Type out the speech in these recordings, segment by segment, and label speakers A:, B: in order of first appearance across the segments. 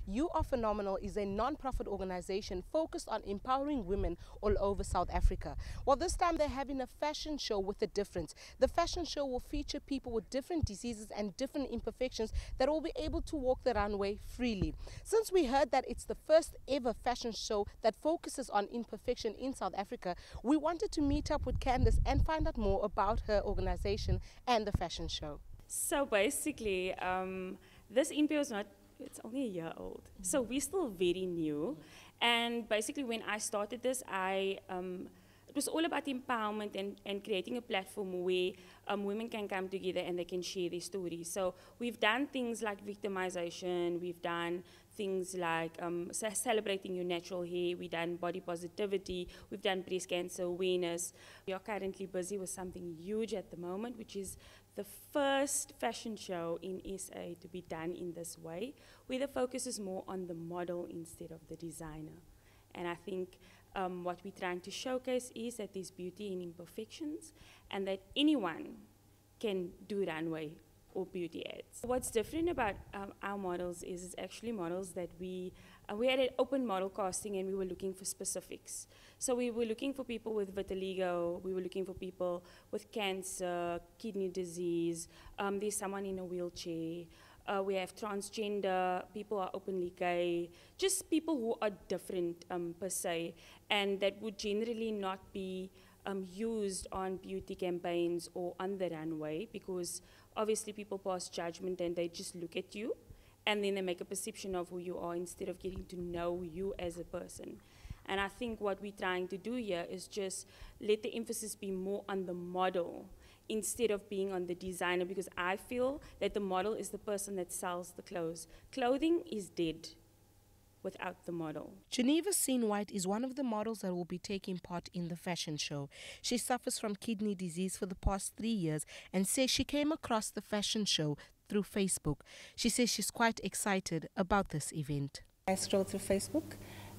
A: You Are Phenomenal is a non-profit organization focused on empowering women all over South Africa. Well, this time they're having a fashion show with a difference. The fashion show will feature people with different diseases and different imperfections that will be able to walk the runway freely. Since we heard that it's the first ever fashion show that focuses on imperfection in South Africa, we wanted to meet up with Candace and find out more about her organization and the fashion show.
B: So basically, this NPO is not, it's only a year old. So we're still very new. And basically when I started this, it was all about empowerment and creating a platform where women can come together and they can share their stories. So we've done things like victimization, we've done things like celebrating your natural hair, we've done body positivity, we've done breast cancer awareness. We are currently busy with something huge at the moment, which is the first fashion show in SA to be done in this way, where the focus is more on the model instead of the designer. And I think what we're trying to showcase is that there's beauty in imperfections and that anyone can do runway or beauty ads. What's different about our models is it's actually models that we had an open model casting and we were looking for specifics. So we were looking for people with vitiligo, we were looking for people with cancer, kidney disease, there's someone in a wheelchair, we have transgender, people are openly gay, just people who are different per se, and that would generally not be used on beauty campaigns or on the runway, because obviously people pass judgment and they just look at you and then they make a perception of who you are instead of getting to know you as a person. And I think what we're trying to do here is just let the emphasis be more on the model instead of being on the designer, because I feel that the model is the person that sells the clothes. Clothing is dead without the model.
A: Geneva Sean White is one of the models that will be taking part in the fashion show. She suffers from kidney disease for the past 3 years and says she came across the fashion show through Facebook. She says she's quite excited about this event.
C: I scrolled through Facebook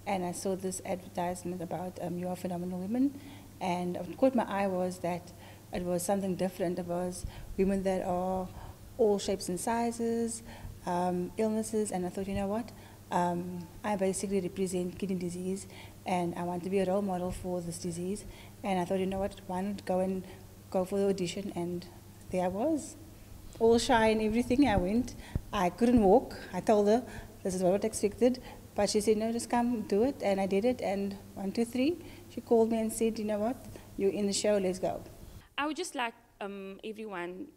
C: and I saw this advertisement about You Are Phenomenal Women, and what caught my eye was that it was something different. It was women that are all shapes and sizes, illnesses, and I thought, you know what? I basically represent kidney disease and I want to be a role model for this disease. And I thought, you know what, why not go for the audition? And there I was, all shy and everything. I went, I couldn't walk. I told her, this is what I expected. But she said, no, just come do it. And I did it, and 1, 2, 3, she called me and said, you know what, you're in the show, let's go.
B: I would just like everyone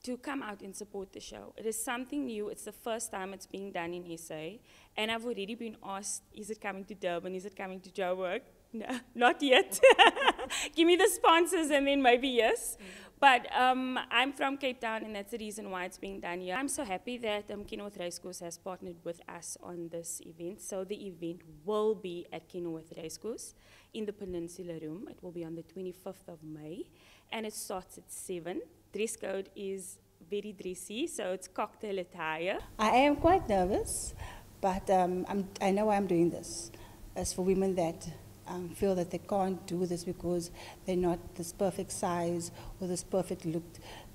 B: to come out and support the show. It is something new. It's the first time it's being done in SA. And I've already been asked, is it coming to Durban? Is it coming to Joburg? No, not yet. Give me the sponsors and then maybe yes. But I'm from Cape Town and that's the reason why it's being done here. I'm so happy that Kenilworth Racecourse has partnered with us on this event. So the event will be at Kenilworth Racecourse in the Peninsula Room. It will be on the 25th of May and it starts at 7. Dress code is very dressy, so it's cocktail attire.
C: I am quite nervous, but I know why I'm doing this. It's for women that feel that they can't do this because they're not this perfect size or this perfect look.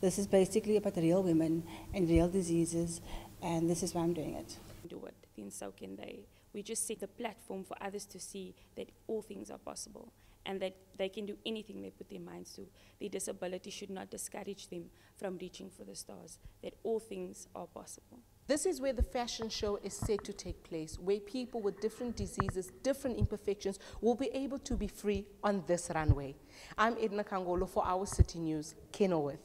C: This is basically about real women and real diseases, and this is why I'm doing it.
B: Do it, then so can they. We just set the platform for others to see that all things are possible and that they can do anything they put their minds to. Their disability should not discourage them from reaching for the stars, that all things are possible.
A: This is where the fashion show is set to take place, where people with different diseases, different imperfections will be able to be free on this runway. I'm Edna Kangolo for Our City News, Kenilworth.